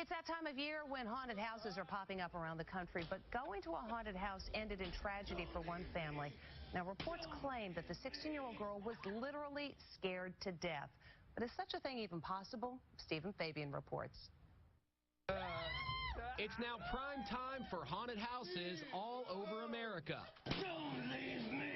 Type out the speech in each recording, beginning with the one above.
It's that time of year when haunted houses are popping up around the country, but going to a haunted house ended in tragedy for one family. Now, reports claim that the 16-year-old girl was literally scared to death. But is such a thing even possible? Stephen Fabian reports. It's now prime time for haunted houses all over America. Don't leave me.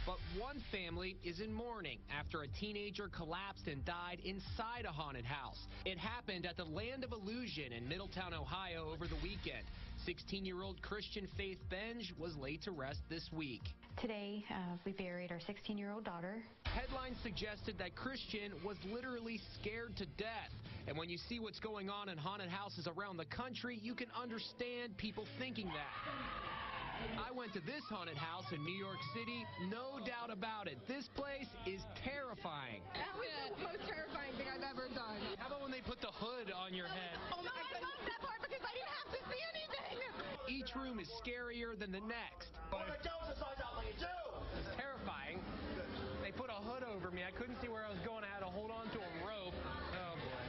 But one family is in mourning after a teenager collapsed and died inside a haunted house. It happened at the Land of Illusion in Middletown, Ohio over the weekend. 16-year-old Christian Faith Benj was laid to rest this week. Today, we buried our 16-year-old daughter. Headlines suggested that Christian was literally scared to death. And when you see what's going on in haunted houses around the country, you can understand people thinking that. I went to this haunted house in New York City, no doubt about it. This place is terrifying. That was the most terrifying thing I've ever done. How about when they put the hood on your head? Oh my God, I love that part because I didn't have to see anything. Each room is scarier than the next. Well, the Delta size out like you do. It's terrifying. They put a hood over me. I couldn't see where I was going. I had to hold on to a rope. Oh, boy.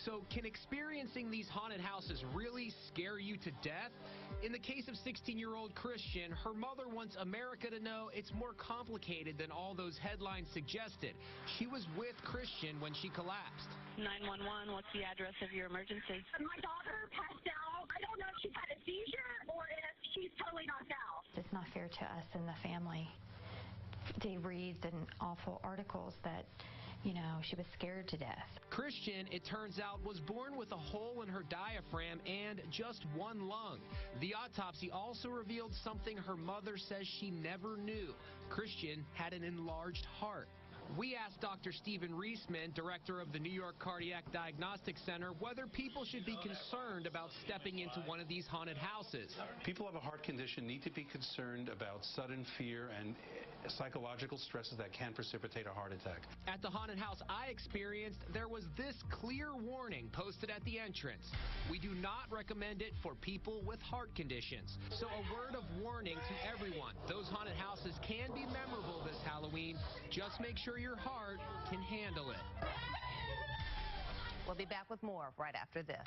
So can experiencing these haunted houses really scare you to death? In the case of 16-year-old Christian, her mother wants America to know it's more complicated than all those headlines suggested. She was with Christian when she collapsed. 911, what's the address of your emergency? My daughter passed out. I don't know if she's had a seizure or if she's totally knocked out. It's not fair to us and the family. They read in awful articles that, she was scared to death. Christian, it turns out, was born with a hole in her diaphragm and just one lung. The autopsy also revealed something her mother says she never knew. Christian had an enlarged heart. We asked Dr. Stephen Reisman, director of the New York Cardiac Diagnostic Center, whether people should be concerned about stepping into one of these haunted houses. People who have a heart condition need to be concerned about sudden fear and psychological stresses that can precipitate a heart attack. At the haunted house I experienced, there was this clear warning posted at the entrance. We do not recommend it for people with heart conditions. So a word of warning to everyone. Those haunted houses can be memorable this Halloween. Just make sure your heart can handle it. We'll be back with more right after this.